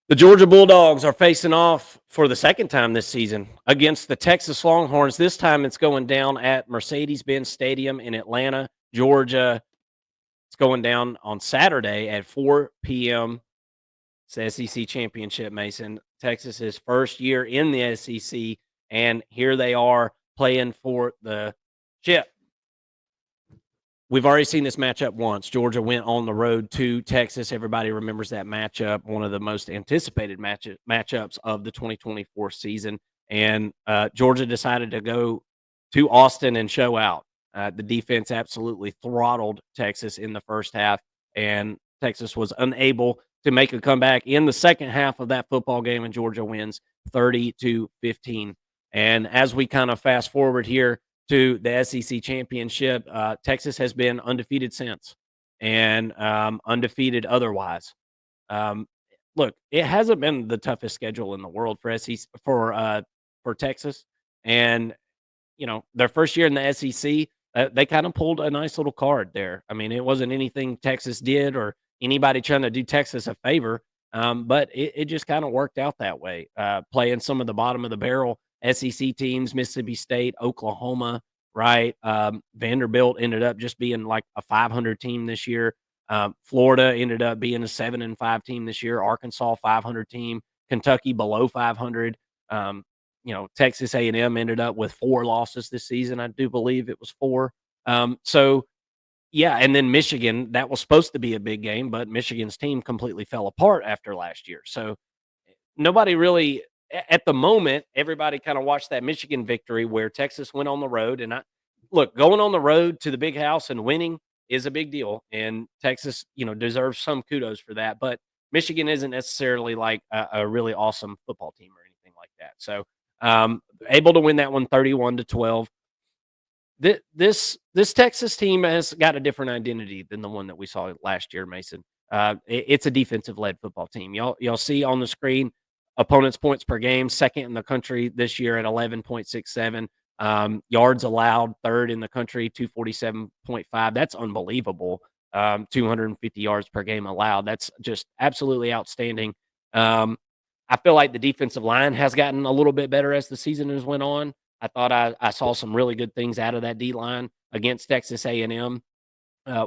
The Georgia Bulldogs are facing off for the second time this season against the Texas Longhorns. This time it's going down at Mercedes-Benz Stadium in Atlanta, Georgia. It's going down on Saturday at 4 p.m. It's the SEC championship, Mason. Texas's first year in the SEC, and here they are playing for the chip. We've already seen this matchup once. Georgia went on the road to Texas. Everybody remembers that matchup, one of the most anticipated matchups of the 2024 season. And Georgia decided to go to Austin and show out. The defense absolutely throttled Texas in the first half, and Texas was unable to make a comeback in the second half of that football game, and Georgia wins 30-15. And as we kind of fast forward here to the SEC championship, Texas has been undefeated since, and undefeated otherwise. Um, Look, it hasn't been the toughest schedule in the world for SEC for Texas, and their first year in the SEC, they kind of pulled a nice little card there. I mean, it wasn't anything Texas did or anybody trying to do Texas a favor, but it just kind of worked out that way. Playing some of the bottom of the barrel SEC teams, Mississippi State, Oklahoma, right? Vanderbilt ended up just being like a 500 team this year. Florida ended up being a 7-5 team this year. Arkansas 500 team. Kentucky below 500. Texas A&M ended up with 4 losses this season. I do believe it was 4. And then Michigan, that was supposed to be a big game, but Michigan's team completely fell apart after last year. So nobody really, at the moment, everybody kind of watched that Michigan victory where Texas went on the road. And look, going on the road to the big house and winning is a big deal. And Texas, deserves some kudos for that. But Michigan isn't necessarily like a really awesome football team or anything like that. So able to win that one 31-12. This Texas team has got a different identity than the one that we saw last year, Mason. It's a defensive-led football team. Y'all see on the screen opponents' points per game, second in the country this year at 11.67. Yards allowed, third in the country, 247.5. That's unbelievable. 250 yards per game allowed. That's just absolutely outstanding. I feel like the defensive line has gotten a little bit better as the season has went on. I thought I saw some really good things out of that D line against Texas A&M,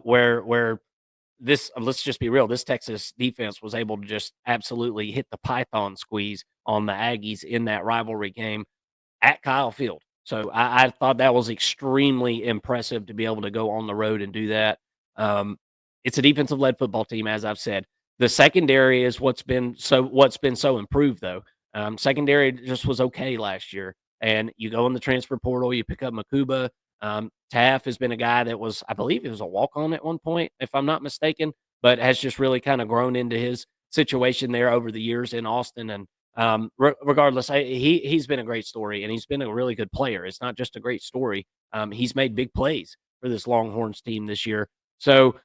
where this let's just be real, this Texas defense was able to just absolutely hit the Python squeeze on the Aggies in that rivalry game at Kyle Field. So I thought that was extremely impressive to be able to go on the road and do that. It's a defensive led football team, as I've said. The secondary is what's been so improved though. Secondary just was okay last year. And you go in the transfer portal, you pick up Makuba. Taff has been a guy that was, I believe, he was a walk-on at one point, if I'm not mistaken, but has just really kind of grown into his situation there over the years in Austin. And regardless, he's been a great story, and he's been a really good player. It's not just a great story. He's made big plays for this Longhorns team this year. So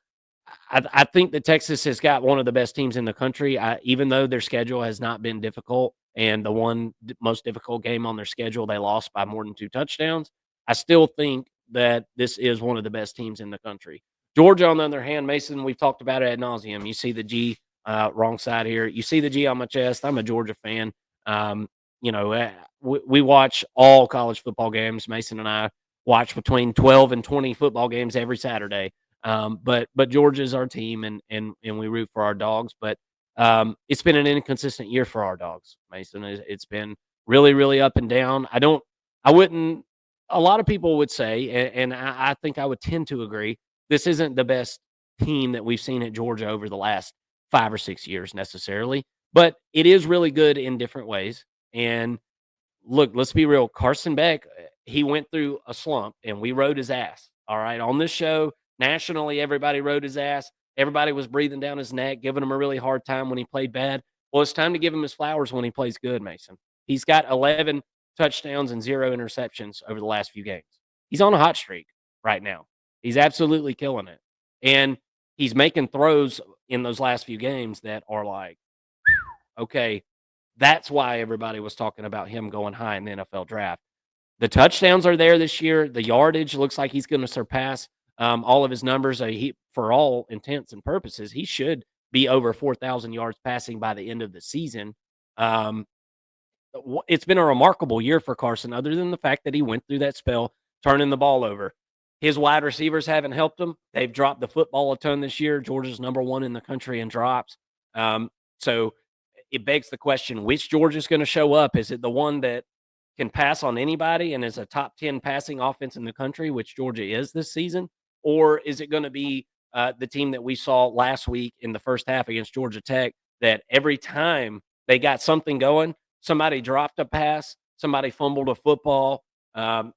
I think that Texas has got one of the best teams in the country, even though their schedule has not been difficult. And the one most difficult game on their schedule, they lost by more than 2 touchdowns. I still think that this is one of the best teams in the country. Georgia, on the other hand, Mason, we've talked about it ad nauseum. You see the G, wrong side here. You see the G on my chest. I'm a Georgia fan. We watch all college football games. Mason and I watch between 12 and 20 football games every Saturday. But Georgia's our team, and we root for our dogs. But it's been an inconsistent year for our dogs, Mason. It's been really, really up and down. I wouldn't. A lot of people would say, and I think I would tend to agree, this isn't the best team that we've seen at Georgia over the last 5 or 6 years necessarily, but it is really good in different ways. And look, let's be real. Carson Beck, he went through a slump, and we rode his ass. All right, on this show, nationally, everybody rode his ass. Everybody was breathing down his neck, giving him a really hard time when he played bad. Well, it's time to give him his flowers when he plays good, Mason. He's got 11 touchdowns and 0 interceptions over the last few games. He's on a hot streak right now. He's absolutely killing it. And he's making throws in those last few games that are like, okay, that's why everybody was talking about him going high in the NFL draft. The touchdowns are there this year. The yardage looks like he's going to surpass all of his numbers. For all intents and purposes, he should be over 4,000 yards passing by the end of the season. Um, it's been a remarkable year for Carson, other than the fact that he went through that spell turning the ball over. His wide receivers haven't helped him. They've dropped the football a ton this year. Georgia's number one in the country in drops. So it begs the question, which Georgia's going to show up? Is it the one that can pass on anybody and is a top 10 passing offense in the country, which Georgia is this season? Or is it going to be the team that we saw last week in the first half against Georgia Tech, that every time they got something going, somebody dropped a pass, somebody fumbled a football,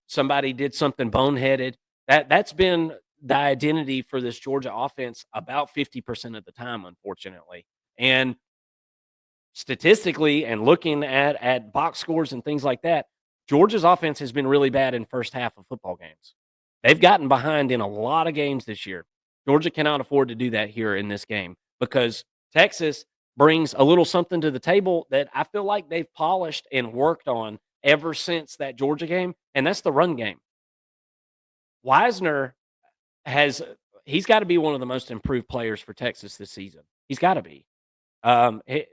somebody did something boneheaded? That's been the identity for this Georgia offense about 50% of the time, unfortunately. And statistically, and looking at box scores and things like that, Georgia's offense has been really bad in first half of football games. They've gotten behind in a lot of games this year. Georgia cannot afford to do that here in this game, because Texas brings a little something to the table that I feel like they've polished and worked on ever since that Georgia game, and that's the run game. Wisner has he's got to be one of the most improved players for Texas this season. He's got to be.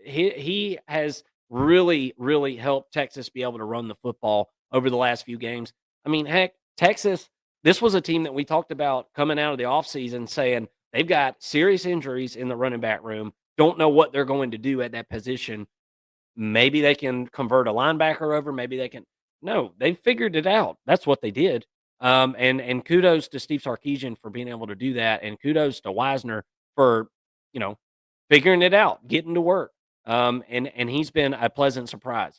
He has really helped Texas be able to run the football over the last few games. I mean, heck, Texas, this was a team that we talked about coming out of the offseason saying they've got serious injuries in the running back room. Don't know what they're going to do at that position. Maybe they can convert a linebacker over. Maybe they can. No, they figured it out. That's what they did. And kudos to Steve Sarkisian for being able to do that, and kudos to Wisner for, you know, figuring it out, getting to work. And he's been a pleasant surprise.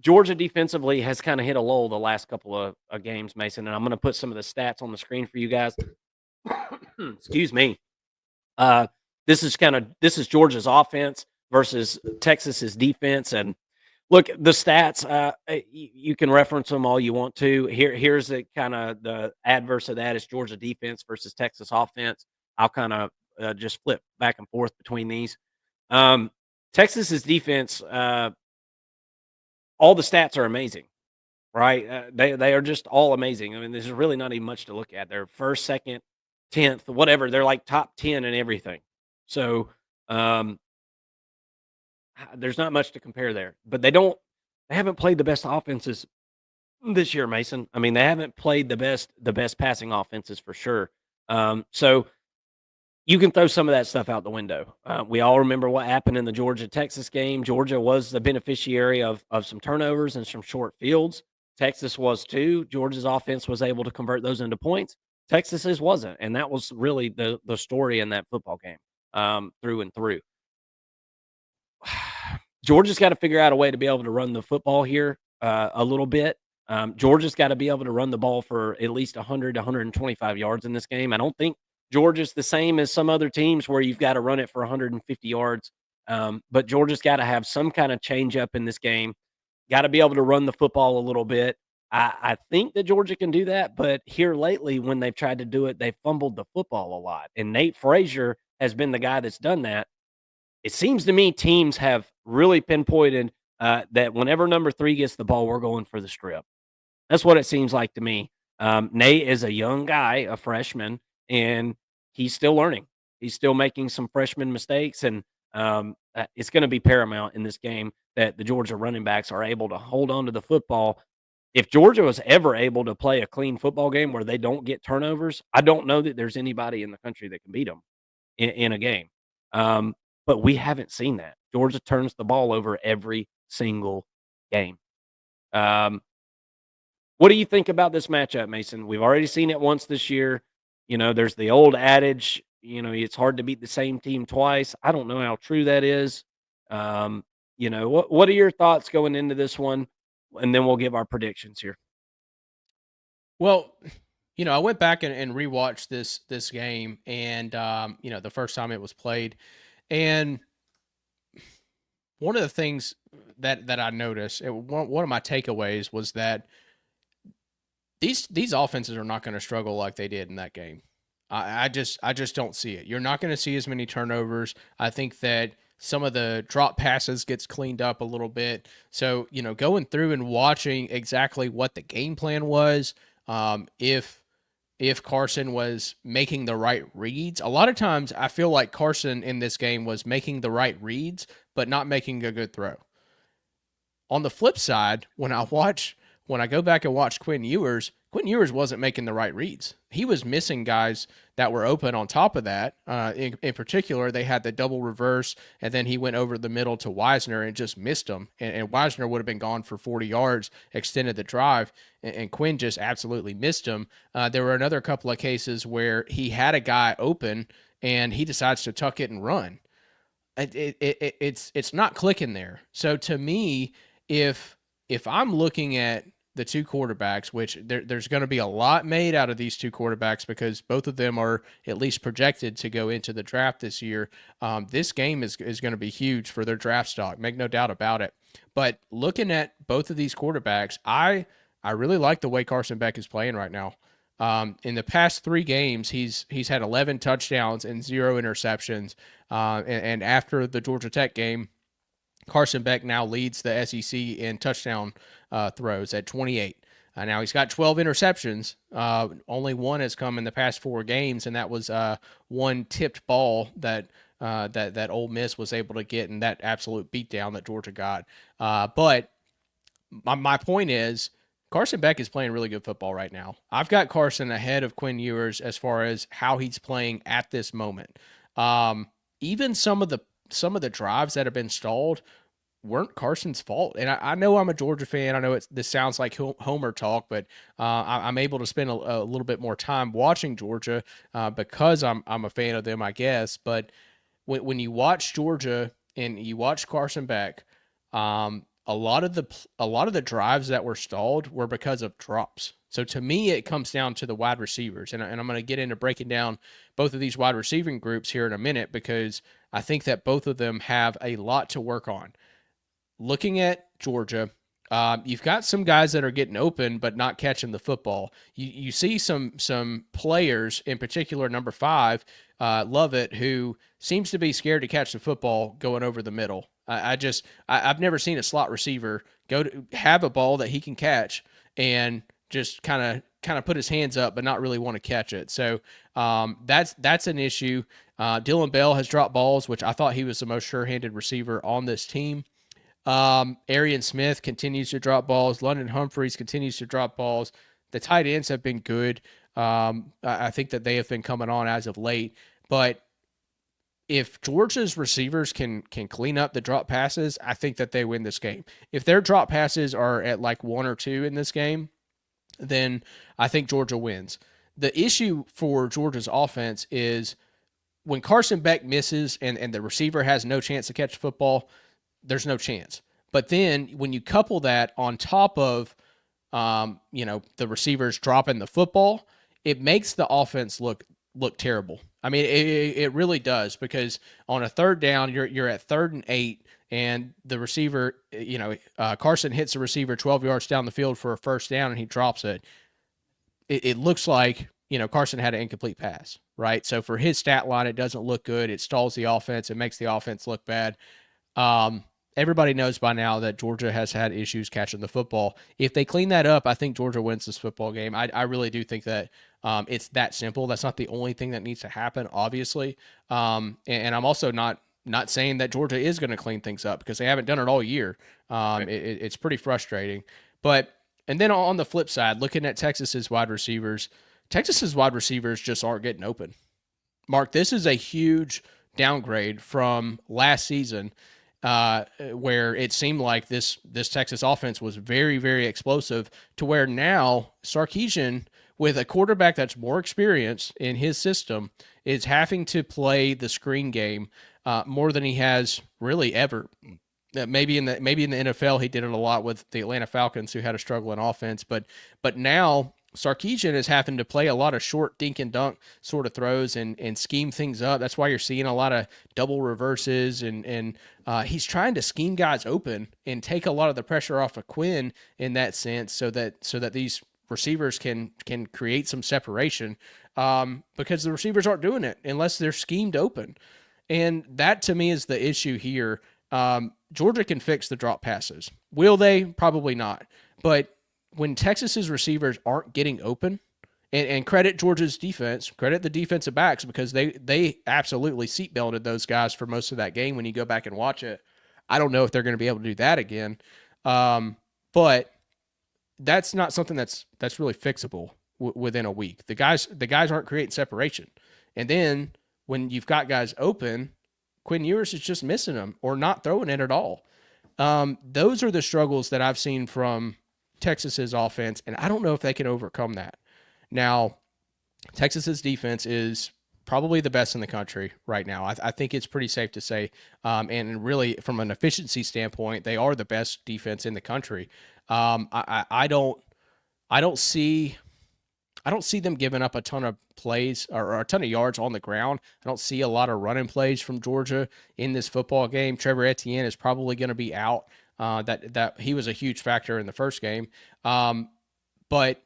Georgia defensively has kind of hit a lull the last couple of games, Mason, and I'm going to put some of the stats on the screen for you guys. Excuse me. This is Georgia's offense versus Texas's defense, and look, the stats. You can reference them all you want to. Here's the kind of the adverse of that is Georgia defense versus Texas offense. I'll kind of just flip back and forth between these. Texas's defense, all the stats are amazing, right? They are just all amazing. I mean, there's really not even much to look at. They're first, second, 10th, whatever. They're like top 10 in everything. So there's not much to compare there. But they haven't played the best offenses this year, Mason. I mean, they haven't played the best passing offenses for sure. So you can throw some of that stuff out the window. We all remember what happened in the Georgia-Texas game. Georgia was the beneficiary of some turnovers and some short fields. Texas was too. Georgia's offense was able to convert those into points. Texas's wasn't, and that was really the story in that football game, through and through. Georgia's got to figure out a way to be able to run the football here a little bit. Georgia's got to be able to run the ball for at least 100 to 125 yards in this game. I don't think Georgia's the same as some other teams where you've got to run it for 150 yards. But Georgia's got to have some kind of change up in this game. Got to be able to run the football a little bit. I think that Georgia can do that, but here lately when they've tried to do it, they've fumbled the football a lot. And Nate Frazier has been the guy that's done that. It seems to me teams have really pinpointed that whenever number 3 gets the ball, we're going for the strip. That's what it seems like to me. Nate is a young guy, a freshman, and he's still learning. He's still making some freshman mistakes, and it's going to be paramount in this game that the Georgia running backs are able to hold on to the football. If Georgia was ever able to play a clean football game where they don't get turnovers, I don't know that there's anybody in the country that can beat them in a game. But we haven't seen that. Georgia turns the ball over every single game. What do you think about this matchup, Mason? We've already seen it once this year. You know, there's the old adage, you know, it's hard to beat the same team twice. I don't know how true that is. You know, what are your thoughts going into this one? And then we'll give our predictions here. Well, you know, I went back and rewatched this game, and you know, the first time it was played, and one of the things that I noticed, one of my takeaways was that these offenses are not going to struggle like they did in that game. I just don't see it. You're not going to see as many turnovers. I think that some of the drop passes gets cleaned up a little bit. So, you know, going through and watching exactly what the game plan was, if if Carson was making the right reads. A lot of times I feel like Carson in this game was making the right reads, but not making a good throw. On the flip side, when I go back and watch Quinn Ewers wasn't making the right reads. He was missing guys that were open. On top of that, in particular, they had the double reverse, and then he went over the middle to Wisner and just missed him. And Wisner would have been gone for 40 yards, extended the drive, and Quinn just absolutely missed him. There were another couple of cases where he had a guy open, and he decides to tuck it and run. It's not clicking there. So to me, if I'm looking at the two quarterbacks, which there's going to be a lot made out of these two quarterbacks because both of them are at least projected to go into the draft this year. This game is going to be huge for their draft stock, make no doubt about it. But looking at both of these quarterbacks, I really like the way Carson Beck is playing right now. In the past 3 games, he's had 11 touchdowns and 0 interceptions. And after the Georgia Tech game, Carson Beck now leads the SEC in touchdown throws at 28. Now he's got 12 interceptions. Only one has come in the past 4 games, and that was one tipped ball that Ole Miss was able to get in that absolute beatdown that Georgia got. But my point is, Carson Beck is playing really good football right now. I've got Carson ahead of Quinn Ewers as far as how he's playing at this moment. Even some of the drives that have been stalled weren't Carson's fault. And I know I'm a Georgia fan. I know this sounds like Homer talk, but I'm able to spend a little bit more time watching Georgia because I'm a fan of them, I guess. But when you watch Georgia and you watch Carson Beck, a lot of the drives that were stalled were because of drops. So to me, it comes down to the wide receivers, and I'm going to get into breaking down both of these wide receiving groups here in a minute because I think that both of them have a lot to work on. Looking at Georgia, you've got some guys that are getting open but not catching the football. You see some players, in particular number 5, Lovett, who seems to be scared to catch the football going over the middle. I've never seen a slot receiver have a ball that he can catch and just kind of put his hands up but not really want to catch it. So that's an issue. Dylan Bell has dropped balls, which I thought he was the most sure-handed receiver on this team. Arian Smith continues to drop balls. London Humphreys continues to drop balls. The tight ends have been good. I think that they have been coming on as of late. But if Georgia's receivers can clean up the drop passes, I think that they win this game. If their drop passes are at like 1 or 2 in this game, then I think Georgia wins. The issue for Georgia's offense is when Carson Beck misses and the receiver has no chance to catch the football, there's no chance. But then when you couple that on top of, the receivers dropping the football, it makes the offense look terrible. I mean, it really does, because on a third down, you're at 3rd and 8, and the receiver, Carson hits the receiver 12 yards down the field for a first down, and he drops it. It looks like, Carson had an incomplete pass, right? So for his stat line, it doesn't look good. It stalls the offense. It makes the offense look bad. Everybody knows by now that Georgia has had issues catching the football. If they clean that up, I think Georgia wins this football game. I really do think that it's that simple. That's not the only thing that needs to happen, obviously. And I'm also not saying that Georgia is going to clean things up, because they haven't done it all year. Right. It's pretty frustrating. And then on the flip side, looking at Texas's wide receivers just aren't getting open. Mark, this is a huge downgrade from last season, where it seemed like this Texas offense was very, very explosive, to where now Sarkisian, with a quarterback that's more experienced in his system, is having to play the screen game more than he has really ever. Maybe in the NFL he did it a lot with the Atlanta Falcons, who had a struggling offense, but now Sarkisian is having to play a lot of short dink and dunk sort of throws and scheme things up. That's why you're seeing a lot of double reverses, and he's trying to scheme guys open and take a lot of the pressure off of Quinn in that sense, so that these receivers can create some separation, because the receivers aren't doing it unless they're schemed open. And that, to me, is the issue here. Georgia can fix the drop passes. Will they? Probably not. But when Texas's receivers aren't getting open, And credit Georgia's defense, credit the defensive backs because they absolutely seatbelted those guys for most of that game. When you go back and watch it, I don't know if they're going to be able to do that again, but that's not something that's really fixable within a week. The guys aren't creating separation, and then when you've got guys open, Quinn Ewers is just missing them or not throwing it at all. Those are the struggles that I've seen from Texas's offense, and I don't know if they can overcome that. Now, Texas's defense is probably the best in the country right now. I think it's pretty safe to say, and really from an efficiency standpoint, they are the best defense in the country. I don't see them giving up a ton of plays or a ton of yards on the ground. I don't see a lot of running plays from Georgia in this football game. Trevor Etienne is probably going to be out. That he was a huge factor in the first game. But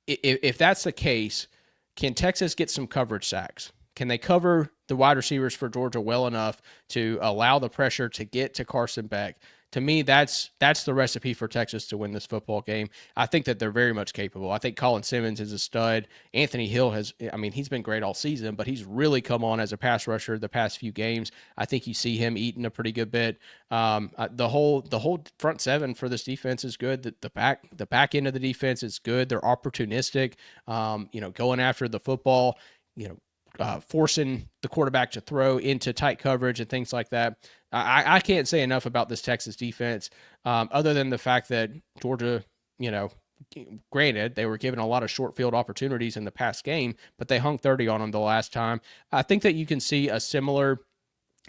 if that's the case, can Texas get some coverage sacks? Can they cover the wide receivers for Georgia well enough to allow the pressure to get to Carson Beck? To me, that's the recipe for Texas to win this football game. I think that they're very much capable. I think Colin Simmons is a stud. Anthony Hill he's been great all season, but he's really come on as a pass rusher the past few games. I think you see him eating a pretty good bit. The whole front seven for this defense is good. The back end of the defense is good. They're opportunistic. Going after the football. Forcing the quarterback to throw into tight coverage and things like that. I can't say enough about this Texas defense, other than the fact that Georgia, granted, they were given a lot of short field opportunities in the past game, but they hung 30 on them the last time. I think that you can see a similar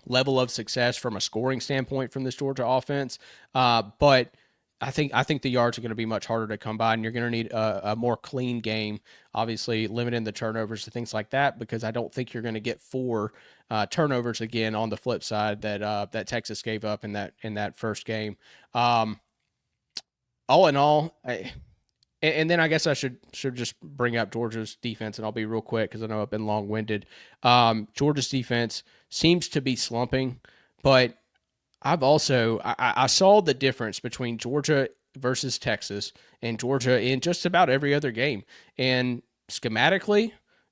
level of success from a scoring standpoint from this Georgia offense, but I think the yards are going to be much harder to come by, and you're going to need a more clean game. Obviously, limiting the turnovers and things like that, because I don't think you're going to get 4 turnovers again on the flip side that Texas gave up in that first game. All in all, and then I guess I should just bring up Georgia's defense, and I'll be real quick because I know I've been long winded. Georgia's defense seems to be slumping, but I saw the difference between Georgia versus Texas and Georgia in just about every other game. And schematically,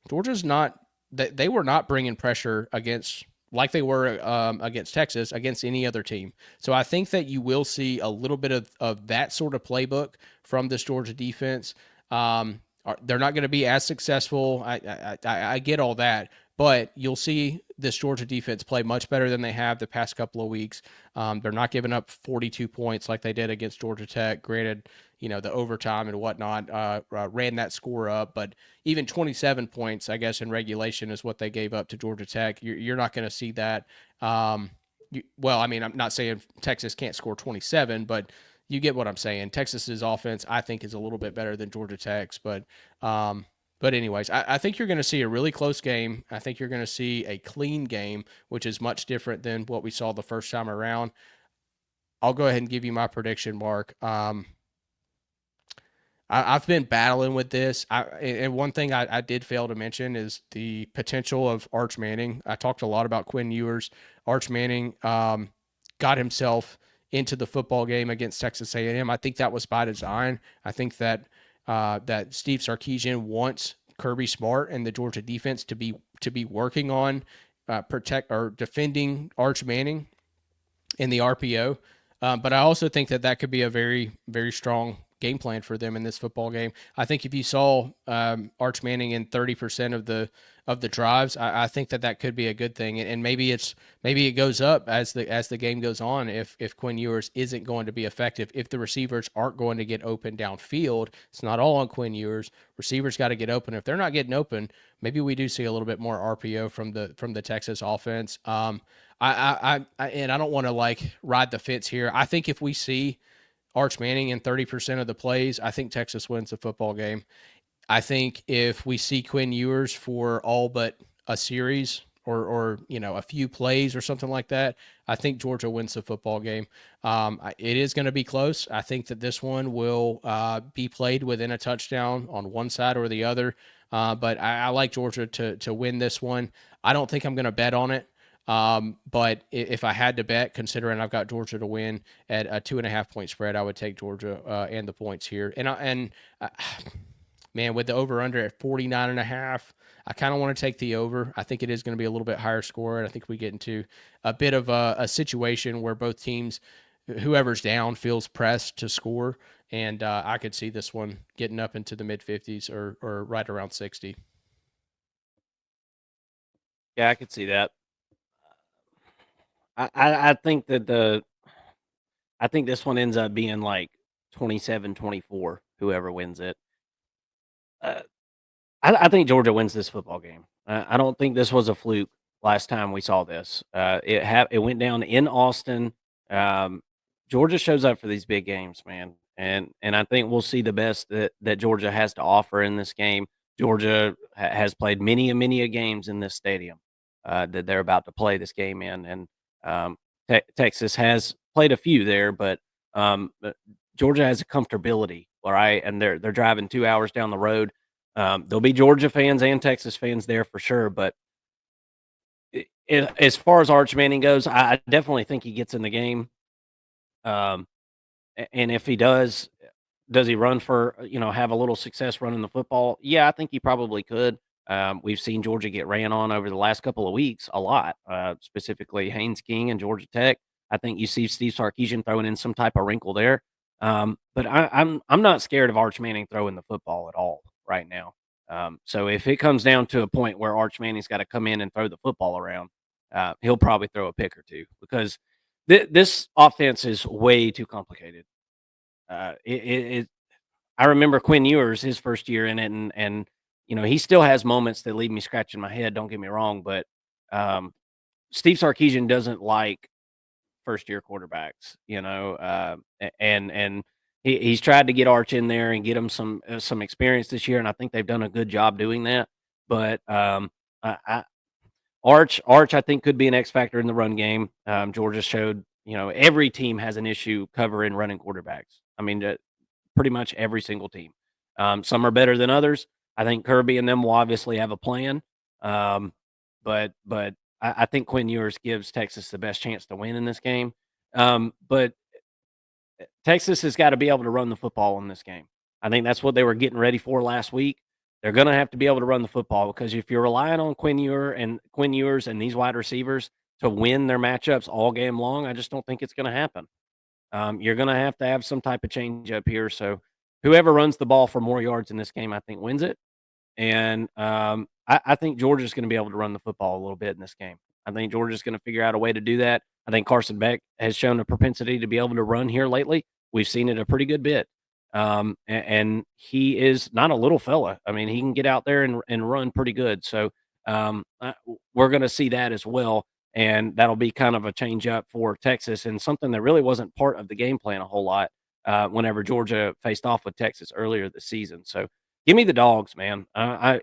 Georgia's not they were not bringing pressure against like they were against Texas against any other team. So I think that you will see a little bit of that sort of playbook from this Georgia defense. They're not going to be as successful. I get all that, but you'll see this Georgia defense play much better than they have the past couple of weeks. They're not giving up 42 points like they did against Georgia Tech. Granted, the overtime and whatnot ran that score up, but even 27 points, I guess, in regulation is what they gave up to Georgia Tech. You're not going to see that. I'm not saying Texas can't score 27, but you get what I'm saying. Texas's offense, I think, is a little bit better than Georgia Tech's, but anyways, I think you're going to see a really close game. I think you're going to see a clean game, which is much different than what we saw the first time around. I'll go ahead and give you my prediction, Mark. I've been battling with this. And one thing I did fail to mention is the potential of Arch Manning. I talked a lot about Quinn Ewers. Arch Manning got himself into the football game against Texas A&M. I think that was by design. I think that Steve Sarkisian wants Kirby Smart and the Georgia defense to be working on protect or defending Arch Manning in the RPO. But I also think that could be a very, very strong game plan for them in this football game. I think if you saw Arch Manning in 30% of the drives, I think that could be a good thing. And maybe it goes up as the game goes on if Quinn Ewers isn't going to be effective, if the receivers aren't going to get open downfield. It's not all on Quinn Ewers. Receivers got to get open. If they're not getting open, maybe we do see a little bit more RPO from the Texas offense. And I don't want to ride the fence here. I think if we see Arch Manning in 30% of the plays, I think Texas wins the football game. I think if we see Quinn Ewers for all but a series or a few plays or something like that, I think Georgia wins the football game. It is going to be close. I think that this one will be played within a touchdown on one side or the other. But I like Georgia to win this one. I don't think I'm going to bet on it. But if I had to bet, considering I've got Georgia to win at a 2.5 point spread, I would take Georgia and the points here. man, with the over under at 49.5, I kind of want to take the over. I think it is going to be a little bit higher score. And I think we get into a bit of a situation where both teams, whoever's down, feels pressed to score. And I could see this one getting up into the mid 50s or right around 60. Yeah, I could see that. I think that I think this one ends up being like 27-24, whoever wins it. Uh, I think Georgia wins this football game. I don't think this was a fluke last time we saw this. It went down in Austin. Um, Georgia shows up for these big games, man, and I think we'll see the best that Georgia has to offer in this game. Georgia has played many a games in this stadium that they're about to play this game in, and Texas has played a few there, but Georgia has a comfortability, all right, and they're driving 2 hours down the road. There'll be Georgia fans and Texas fans there for sure, but as far as Arch Manning goes, I definitely think he gets in the game. Um, and if he does he run for have a little success running the football? Yeah, I think he probably could. We've seen Georgia get ran on over the last couple of weeks a lot, specifically Haynes King and Georgia Tech. I think you see Steve Sarkisian throwing in some type of wrinkle there. But I'm not scared of Arch Manning throwing the football at all right now. So if it comes down to a point where Arch Manning's got to come in and throw the football around, he'll probably throw a pick or two because this offense is way too complicated. It I remember Quinn Ewers his first year in it, and he still has moments that leave me scratching my head. Don't get me wrong, but um, Steve Sarkisian doesn't like first year quarterbacks, and he's tried to get Arch in there and get him some experience this year, and I think they've done a good job doing that. But Arch, I think, could be an X factor in the run game. Georgia showed, every team has an issue covering running quarterbacks. I mean, pretty much every single team. Some are better than others. I think Kirby and them will obviously have a plan. Um, but I think Quinn Ewers gives Texas the best chance to win in this game. But Texas has got to be able to run the football in this game. I think that's what they were getting ready for last week. They're going to have to be able to run the football because if you're relying on Quinn Ewers and these wide receivers to win their matchups all game long, I just don't think it's going to happen. You're going to have some type of change up here. So whoever runs the ball for more yards in this game, I think wins it. And I think Georgia's going to be able to run the football a little bit in this game. I think Georgia's going to figure out a way to do that. I think Carson Beck has shown a propensity to be able to run here lately. We've seen it a pretty good bit. And he is not a little fella. I mean, he can get out there and run pretty good. So we're going to see that as well. And that'll be kind of a change up for Texas and something that really wasn't part of the game plan a whole lot whenever Georgia faced off with Texas earlier this season. So give me the dogs, man.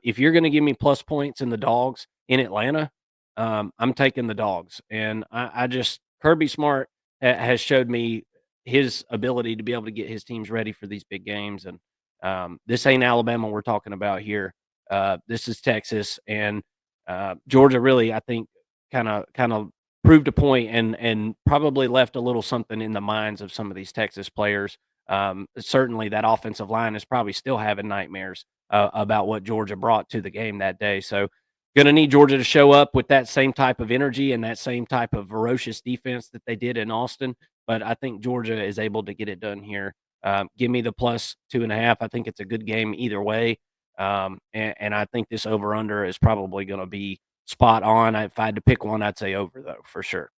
If you're going to give me plus points in the dogs in Atlanta, I'm taking the dogs. And I just Kirby Smart has showed me his ability to be able to get his teams ready for these big games. And this ain't Alabama we're talking about here. This is Texas, and Georgia really, I think, kind of proved a point and probably left a little something in the minds of some of these Texas players. Certainly, that offensive line is probably still having nightmares about what Georgia brought to the game that day. So, going to need Georgia to show up with that same type of energy and that same type of ferocious defense that they did in Austin. But I think Georgia is able to get it done here. Give me the plus 2.5. I think it's a good game either way. And I think this over under is probably going to be spot on. If I had to pick one, I'd say over though, for sure.